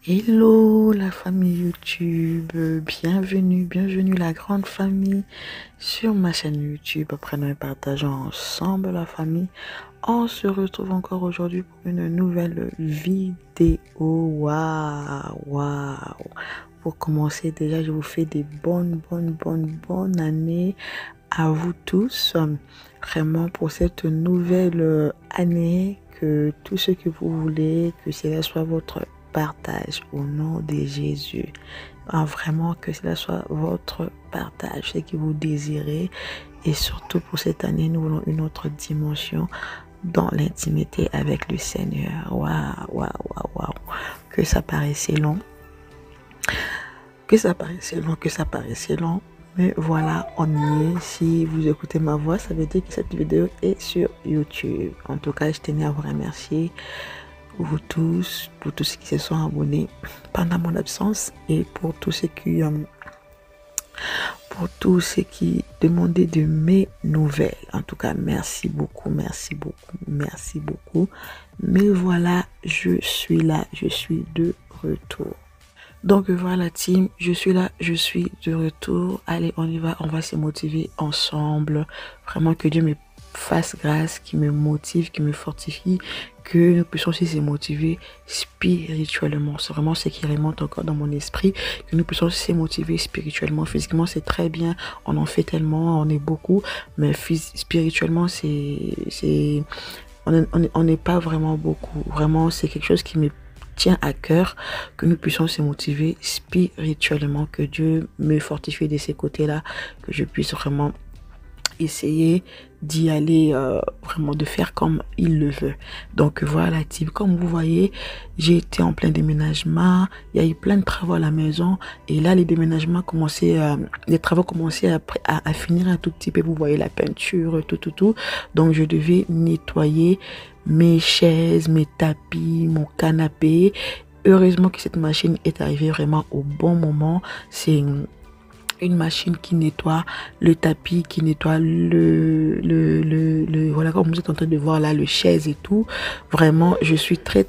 Hello la famille YouTube, bienvenue la grande famille sur ma chaîne YouTube. Apprenons et partageons ensemble la famille. On se retrouve encore aujourd'hui pour une nouvelle vidéo. Waouh. Pour commencer déjà, je vous fais des bonnes années à vous tous. Vraiment pour cette nouvelle année, que tout ce que vous voulez, que cela soit votre partage au nom de Jésus. Vraiment que cela soit votre partage, ce que vous désirez. Et surtout pour cette année, nous voulons une autre dimension dans l'intimité avec le Seigneur. Waouh. Que ça paraissait long. Que ça paraissait long. Mais voilà, on y est. Si vous écoutez ma voix, ça veut dire que cette vidéo est sur YouTube. En tout cas, je tenais à vous remercier, vous tous, pour tous ceux qui se sont abonnés pendant mon absence et pour tous ceux qui demandaient de mes nouvelles. En tout cas, merci beaucoup. Mais voilà, je suis là, je suis de retour. Donc voilà team, je suis là, je suis de retour. Allez, on y va, on va se motiver ensemble. Vraiment que Dieu me fasse grâce, qui me motive, qui me fortifie, que nous puissions aussi se motiver spirituellement. C'est vraiment ce qui remonte encore dans mon esprit, que nous puissions se motiver spirituellement. Physiquement, c'est très bien, on en fait tellement, on est beaucoup, mais spirituellement, on n'est pas vraiment beaucoup. Vraiment, c'est quelque chose qui me tient à cœur, que nous puissions se motiver spirituellement, que Dieu me fortifie de ces côtés-là, que je puisse vraiment essayer d'y aller, vraiment de faire comme il le veut. Donc voilà team, comme vous voyez, j'ai été en plein déménagement, il y a eu plein de travaux à la maison et là les déménagements commençaient, les travaux commençaient à finir un tout petit peu. Vous voyez la peinture, tout. Donc je devais nettoyer mes chaises, mes tapis, mon canapé. Heureusement que cette machine est arrivée vraiment au bon moment. C'est une machine qui nettoie le tapis, qui nettoie voilà, comme vous êtes en train de voir là, le chaise et tout. Vraiment, je suis très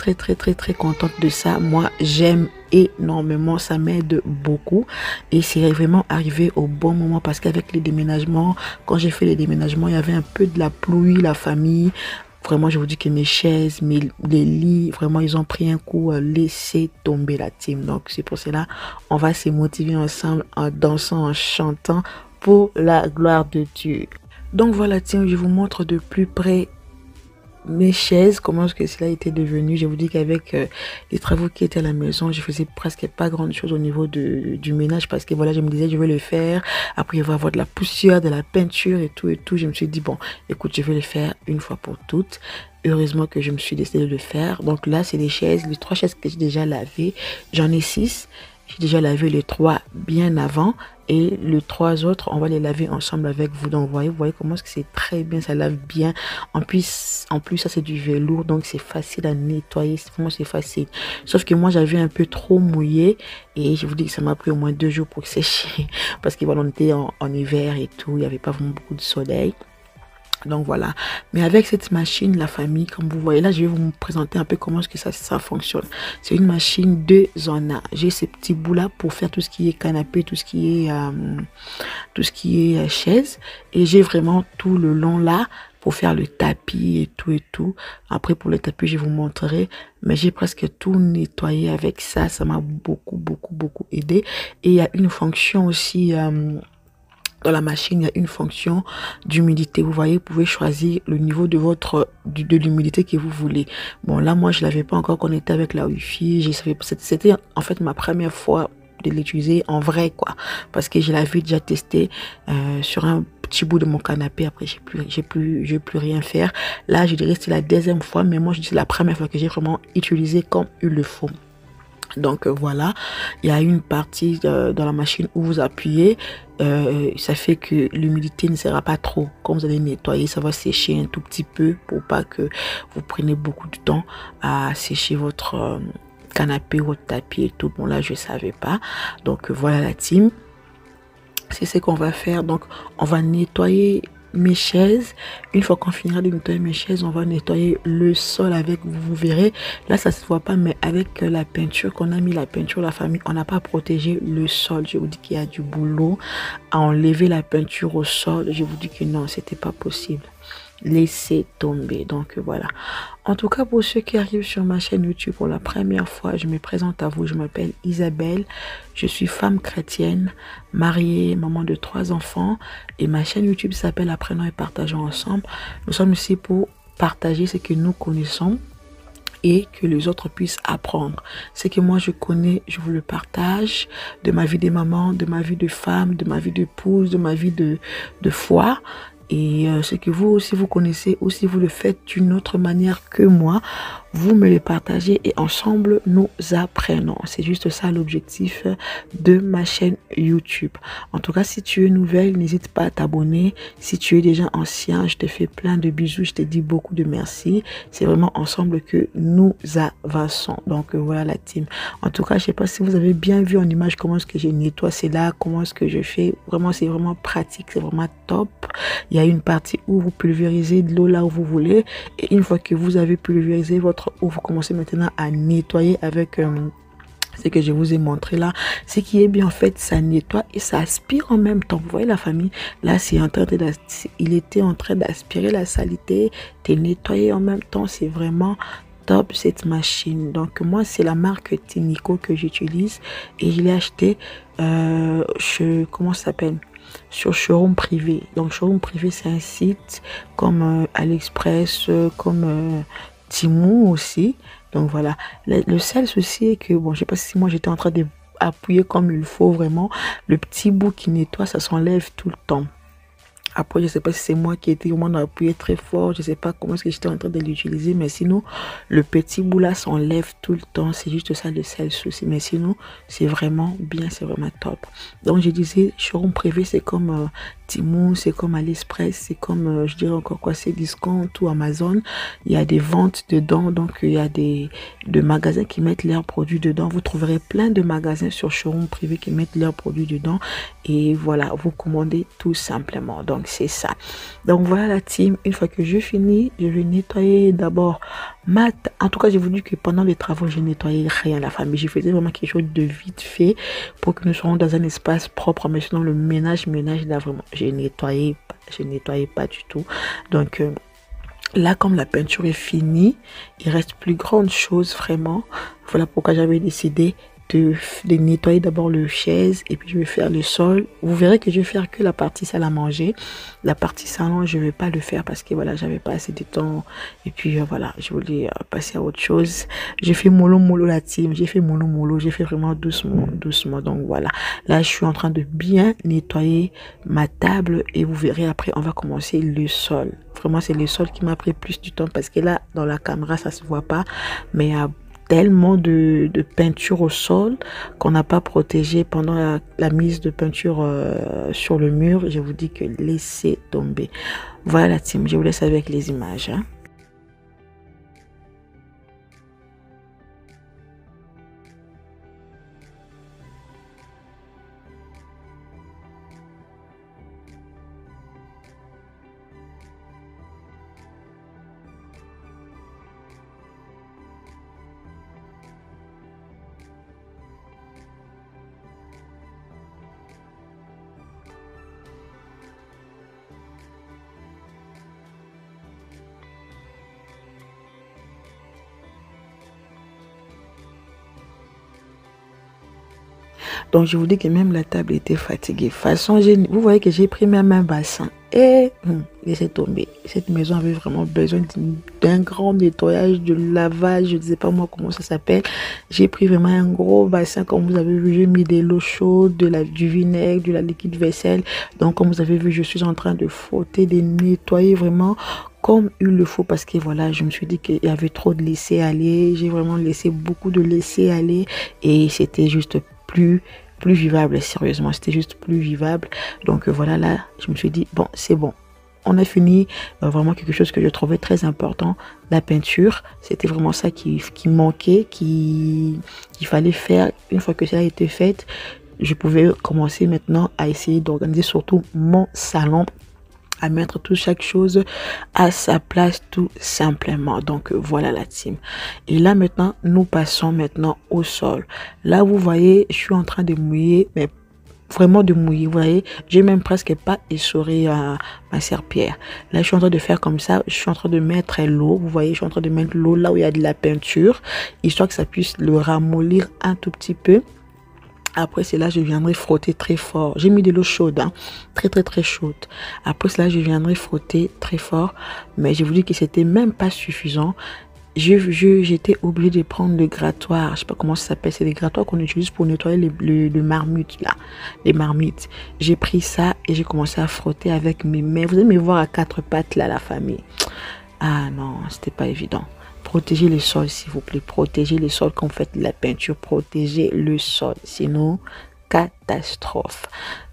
contente de ça. Moi, j'aime énormément, ça m'aide beaucoup et c'est vraiment arrivé au bon moment parce qu'avec les déménagements, quand j'ai fait les déménagements, il y avait un peu de la pluie, la famille. Vraiment, je vous dis que mes chaises, les lits, vraiment, ils ont pris un coup, laissez tomber la team. Donc, c'est pour cela, on va se motiver ensemble en dansant, en chantant pour la gloire de Dieu. Donc, voilà, team, je vous montre de plus près mes chaises, comment est-ce que cela était devenu. Je vous dis qu'avec les travaux qui étaient à la maison, je faisais presque pas grande chose au niveau du ménage parce que voilà, je me disais je vais le faire, après il va y avoir de la poussière, de la peinture et tout. Je me suis dit bon, écoute, je vais le faire une fois pour toutes. Heureusement que je me suis décidé de le faire. Donc là, c'est les chaises, les 3 chaises que j'ai déjà lavées. J'en ai 6. J'ai déjà lavé les 3 bien avant et les 3 autres, on va les laver ensemble avec vous. Donc, vous voyez comment est-ce que c'est très bien, ça lave bien. En plus, ça c'est du velours, donc c'est facile à nettoyer. Vraiment, c'est facile. Sauf que moi, j'avais un peu trop mouillé et je vous dis que ça m'a pris au moins 2 jours pour sécher parce que voilà, on était en hiver et tout, il n'y avait pas vraiment beaucoup de soleil. Donc voilà, mais avec cette machine, la famille, comme vous voyez là, je vais vous présenter un peu comment est-ce que ça fonctionne. C'est une machine 2 en 1. J'ai ces petits bouts là pour faire tout ce qui est canapé, tout ce qui est chaise, et j'ai vraiment tout le long là pour faire le tapis et tout. Après pour le tapis, je vous montrerai, mais j'ai presque tout nettoyé avec ça. Ça m'a beaucoup aidé. Et il y a une fonction aussi. Dans la machine, il y a une fonction d'humidité. Vous voyez, vous pouvez choisir le niveau de de l'humidité que vous voulez. Bon, là, moi, je l'avais pas encore connecté avec la Wi-Fi. C'était en fait ma première fois de l'utiliser en vrai, quoi. Parce que je l'avais déjà testé sur un petit bout de mon canapé. Après, j'ai plus rien faire. Là, je dirais que c'est la 2e fois, mais moi, je dis c'est la première fois que j'ai vraiment utilisé comme il le faut. Donc voilà, il y a une partie dans la machine où vous appuyez, ça fait que l'humidité ne sera pas trop. Quand vous allez nettoyer, ça va sécher un tout petit peu pour pas que vous preniez beaucoup de temps à sécher votre canapé, votre tapis et tout. Bon là, je savais pas. Donc voilà la team. C'est ce qu'on va faire. Donc on va nettoyer mes chaises. Une fois qu'on finira de nettoyer mes chaises, on va nettoyer le sol avec, vous verrez, là ça se voit pas, mais avec la peinture qu'on a mis, la peinture la famille, on n'a pas protégé le sol. Je vous dis qu'il y a du boulot à enlever la peinture au sol. Je vous dis que non, c'était pas possible. Laissez tomber. Donc voilà. En tout cas, pour ceux qui arrivent sur ma chaîne YouTube pour la première fois, je me présente à vous. Je m'appelle Isabelle. Je suis femme chrétienne, mariée, maman de 3 enfants. Et ma chaîne YouTube s'appelle Apprenons et partageons ensemble. Nous sommes ici pour partager ce que nous connaissons et que les autres puissent apprendre. Ce que moi je connais, je vous le partage, de ma vie de maman, de ma vie de femme, de ma vie d'épouse, de ma vie de foi. Et ce que vous aussi vous connaissez, aussi vous le faites d'une autre manière que moi, vous me le partagez et ensemble nous apprenons. C'est juste ça l'objectif de ma chaîne YouTube. En tout cas, si tu es nouvelle, n'hésite pas à t'abonner. Si tu es déjà ancien, je te fais plein de bisous, je te dis beaucoup de merci. C'est vraiment ensemble que nous avançons. Donc voilà la team. En tout cas, je sais pas si vous avez bien vu en image comment est-ce que je nettoie cela, comment est-ce que je fais. Vraiment, c'est vraiment pratique, c'est vraiment top. Il y a une partie où vous pulvérisez de l'eau là où vous voulez. Et une fois que vous avez pulvérisé votre eau, vous commencez maintenant à nettoyer avec ce que je vous ai montré là. Ce qui est bien en fait, ça nettoie et ça aspire en même temps. Vous voyez la famille, là c'est en train de, il était en train d'aspirer la saleté, de nettoyer en même temps. C'est vraiment top cette machine. Donc moi c'est la marque Tinico que j'utilise et je l'ai acheté comment ça s'appelle, sur showroom privé. Donc showroom privé, c'est un site comme AliExpress, comme Temu aussi. Donc voilà, le seul souci est que bon, je sais pas si moi j'étais en train d'appuyer comme il faut vraiment, le petit bout qui nettoie, ça s'enlève tout le temps. Après, je sais pas si c'est moi qui étais vraiment appuyé très fort. Je sais pas comment est-ce que j'étais en train de l'utiliser. Mais sinon, le petit bout là s'enlève tout le temps. C'est juste ça le seul souci. Mais sinon, c'est vraiment bien. C'est vraiment top. Donc, je disais, showroom privé, c'est comme Temu, c'est comme AliExpress, c'est comme, je dirais encore quoi, c'est Discount ou Amazon. Il y a des ventes dedans. Donc, il y a des magasins qui mettent leurs produits dedans. Vous trouverez plein de magasins sur showroom privé qui mettent leurs produits dedans. Et voilà, vous commandez tout simplement. Donc, c'est ça. Donc voilà la team, une fois que je finis, je vais nettoyer d'abord en tout cas, j'ai voulu que pendant les travaux, je nettoyais rien la famille. Je faisais vraiment quelque chose de vite fait pour que nous soyons dans un espace propre. Mais sinon, le ménage là vraiment, je nettoyais pas du tout. Donc là, comme la peinture est finie, il reste plus grande chose vraiment. Voilà pourquoi j'avais décidé de nettoyer d'abord le chaise et puis je vais faire le sol. Vous verrez que je vais faire que la partie salle à manger. La partie salon, je vais pas le faire parce que voilà, j'avais pas assez de temps et puis voilà, je voulais passer à autre chose. J'ai fait mollo la team, j'ai fait mollo, j'ai fait vraiment doucement. Donc voilà, là je suis en train de bien nettoyer ma table et vous verrez après on va commencer le sol. Vraiment c'est le sol qui m'a pris plus du temps parce que là dans la caméra ça se voit pas, mais tellement de peinture au sol qu'on n'a pas protégé pendant la mise de peinture sur le mur. Je vous dis que laissez tomber. Voilà la team, je vous laisse avec les images. Hein. Donc, je vous dis que même la table était fatiguée. De toute façon, vous voyez que j'ai pris même un bassin. Et laissez tomber. Cette maison avait vraiment besoin d'un grand nettoyage, de lavage. Je ne sais pas moi comment ça s'appelle. J'ai pris vraiment un gros bassin. Comme vous avez vu, j'ai mis de l'eau chaude, du vinaigre, de la liquide vaisselle. Donc, comme vous avez vu, je suis en train de frotter, de nettoyer vraiment comme il le faut parce que voilà, je me suis dit qu'il y avait trop de laisser aller. J'ai vraiment laissé beaucoup de laisser aller et c'était juste plus vivable, sérieusement, c'était juste plus vivable. Donc voilà, là, je me suis dit, bon, c'est bon. On a fini vraiment quelque chose que je trouvais très important, la peinture. C'était vraiment ça qui manquait, qu'il fallait faire. Une fois que ça a été fait, je pouvais commencer maintenant à essayer d'organiser surtout mon salon à mettre tout chaque chose à sa place tout simplement. Donc voilà la team. Et là maintenant, nous passons maintenant au sol. Là vous voyez, je suis en train de mouiller, mais vraiment de mouiller, vous voyez, j'ai même presque pas essoré ma serpillière. Là je suis en train de faire comme ça, je suis en train de mettre l'eau, vous voyez, je suis en train de mettre l'eau là où il y a de la peinture, histoire que ça puisse le ramollir un tout petit peu. Après cela, je viendrai frotter très fort. J'ai mis de l'eau chaude, hein, très très très chaude. Après cela, je viendrai frotter très fort. Mais je vous dis que c'était même pas suffisant. J'étais obligée de prendre le grattoir. Je sais pas comment ça s'appelle. C'est les grattoirs qu'on utilise pour nettoyer les marmites là. Les marmites. J'ai pris ça et j'ai commencé à frotter avec mes mains. Vous allez me voir à quatre pattes là, la famille. Ah non, c'était pas évident. Protégez le sol, s'il vous plaît. Protégez le sol quand vous faites de la peinture. Protégez le sol. Sinon, catastrophe.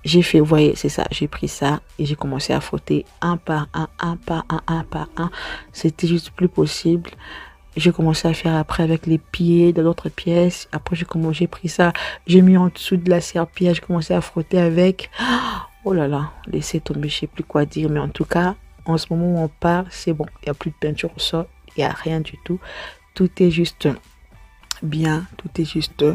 J'ai fait, vous voyez, c'est ça. J'ai pris ça et j'ai commencé à frotter un par un par un par un. C'était juste plus possible. J'ai commencé à faire après avec les pieds de l'autre pièce. Après, j'ai pris ça. J'ai mis en dessous de la serpillière. J'ai commencé à frotter avec. Oh là là, laissez tomber, je sais plus quoi dire. Mais en tout cas, en ce moment où on parle, c'est bon. Il n'y a plus de peinture au sol. Il n'y a rien du tout. Tout est juste bien. Tout est juste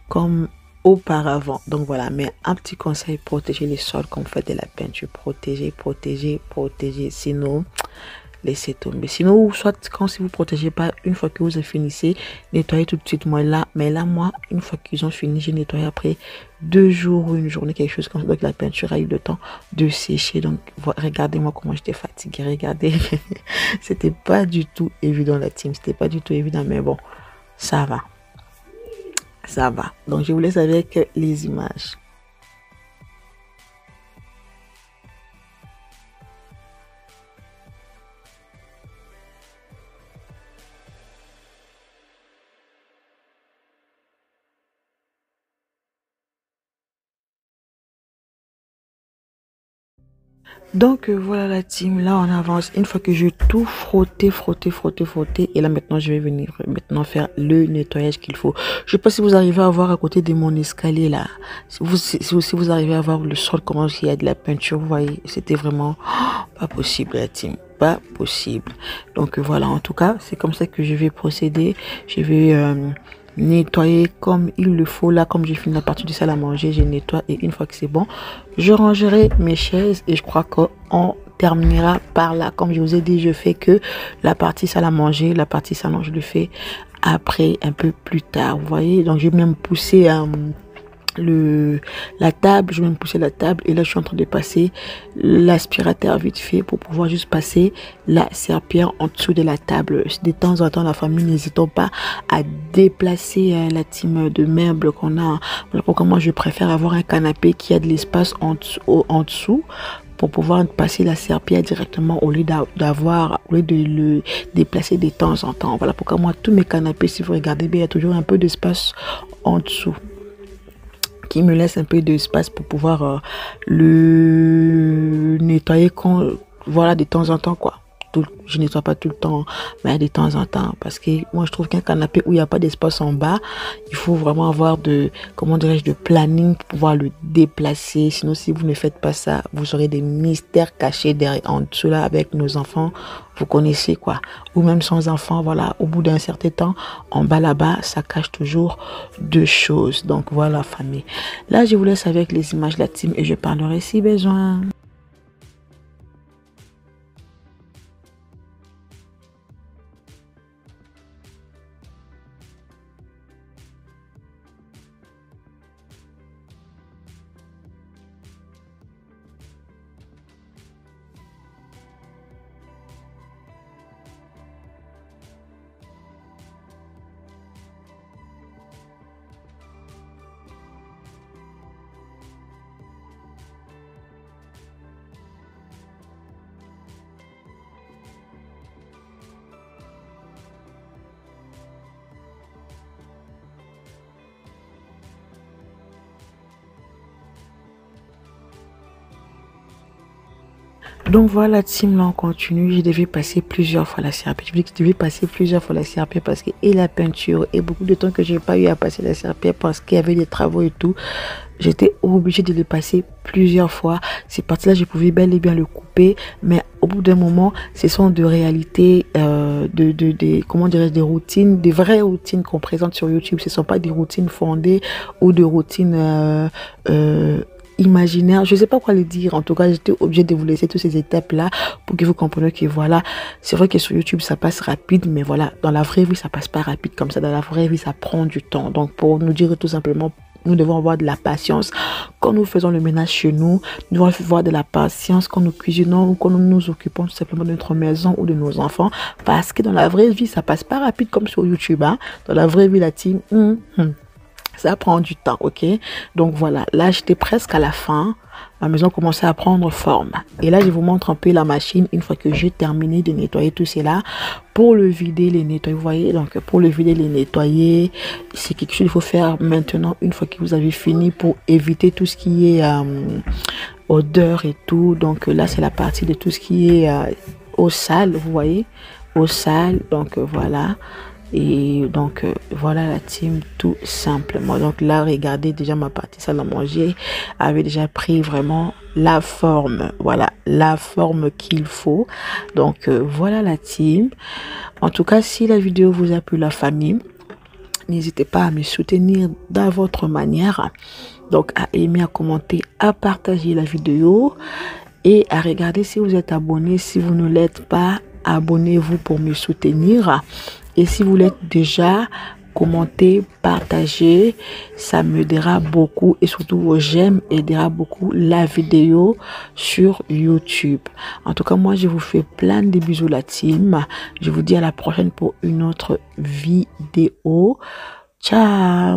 comme auparavant. Donc voilà, mais un petit conseil, protégez les sols quand vous faites de la peinture. Protégez, protégez, protégez. Sinon, laissez tomber. Sinon, soit quand si vous protégez pas, une fois que vous finissez, nettoyez tout de suite. Moi là, mais là, moi, une fois qu'ils ont fini, j'ai nettoyé après 2 jours ou une journée, quelque chose comme ça. Donc la peinture a eu le temps de sécher. Donc regardez-moi comment j'étais fatiguée. Regardez, c'était pas du tout évident la team. C'était pas du tout évident, mais bon, ça va. Ça va. Donc je vous laisse avec les images. Donc voilà la team, là on avance. Une fois que j'ai tout frotté, frotté, frotté, frotté, et là maintenant je vais venir maintenant faire le nettoyage qu'il faut. Je sais pas si vous arrivez à voir à côté de mon escalier là. Si vous arrivez à voir le sol, comment il y a de la peinture, vous voyez, c'était vraiment pas possible la team. Pas possible. Donc voilà, en tout cas, c'est comme ça que je vais procéder. Je vais nettoyer comme il le faut. Là, comme j'ai fini la partie du salle à manger, je nettoie et une fois que c'est bon, je rangerai mes chaises et je crois qu'on terminera par là. Comme je vous ai dit, je fais que la partie salle à manger, la partie salon, je le fais après, un peu plus tard. Vous voyez, donc j'ai même poussé la table, je vais me pousser la table et là je suis en train de passer l'aspirateur vite fait pour pouvoir juste passer la serpillière en dessous de la table. De temps en temps la famille, n'hésitons pas à déplacer la team de meubles qu'on a. Voilà pourquoi moi je préfère avoir un canapé qui a de l'espace en dessous pour pouvoir passer la serpillière directement au lieu au lieu de le déplacer de temps en temps. Voilà pourquoi moi tous mes canapés, si vous regardez bien, il y a toujours un peu d'espace en dessous qui me laisse un peu d'espace pour pouvoir le nettoyer quand, voilà, de temps en temps, quoi. Je nettoie pas tout le temps, mais de temps en temps. Parce que moi, je trouve qu'un canapé où il n'y a pas d'espace en bas, il faut vraiment avoir comment dirais-je, de planning pour pouvoir le déplacer. Sinon, si vous ne faites pas ça, vous aurez des mystères cachés derrière, en dessous là, avec nos enfants. Vous connaissez quoi. Ou même sans enfants, voilà, au bout d'un certain temps, en bas là-bas, ça cache toujours deux choses. Donc voilà, famille. Là, je vous laisse avec les images de la team et je parlerai si besoin. Donc voilà, team, là on continue. Je devais passer plusieurs fois la CRP. Je dis que je devais passer plusieurs fois la CRP parce que et la peinture et beaucoup de temps que j'ai pas eu à passer la CRP parce qu'il y avait des travaux et tout. J'étais obligée de les passer plusieurs fois. Ces parties-là, je pouvais bel et bien le couper, mais au bout d'un moment, ce sont de réalités, comment dirais-je, des routines, des vraies routines qu'on présente sur YouTube. Ce ne sont pas des routines fondées ou de routines imaginaire, je sais pas quoi le dire. En tout cas, j'étais obligée de vous laisser toutes ces étapes là pour que vous compreniez que voilà, c'est vrai que sur YouTube ça passe rapide, mais voilà, dans la vraie vie ça passe pas rapide comme ça. Dans la vraie vie ça prend du temps. Donc pour nous dire tout simplement, nous devons avoir de la patience quand nous faisons le ménage chez nous. Nous devons avoir de la patience quand nous cuisinons ou quand nous nous occupons tout simplement de notre maison ou de nos enfants, parce que dans la vraie vie ça passe pas rapide comme sur YouTube, hein. Dans la vraie vie, la team, ça prend du temps, ok? Donc voilà, là j'étais presque à la fin. Ma maison commençait à prendre forme. Et là, je vous montre un peu la machine une fois que j'ai terminé de nettoyer tout cela. Pour le vider, les nettoyer, vous voyez? Donc pour le vider, les nettoyer, c'est quelque chose qu'il faut faire maintenant une fois que vous avez fini pour éviter tout ce qui est odeur et tout. Donc là, c'est la partie de tout ce qui est eau sale, vous voyez? Eau sale, donc voilà. Et donc voilà la team, tout simplement. Donc là, regardez, déjà ma partie salle à manger avait déjà pris vraiment la forme, voilà, la forme qu'il faut. Donc voilà la team. En tout cas, si la vidéo vous a plu, la famille, n'hésitez pas à me soutenir dans votre manière. Donc à aimer, à commenter, à partager la vidéo et à regarder si vous êtes abonné. Si vous ne l'êtes pas, abonnez-vous pour me soutenir. Et si vous l'êtes déjà, commentez, partagez, ça m'aidera beaucoup. Et surtout, vos j'aime aidera beaucoup la vidéo sur YouTube. En tout cas, moi, je vous fais plein de bisous la team. Je vous dis à la prochaine pour une autre vidéo. Ciao!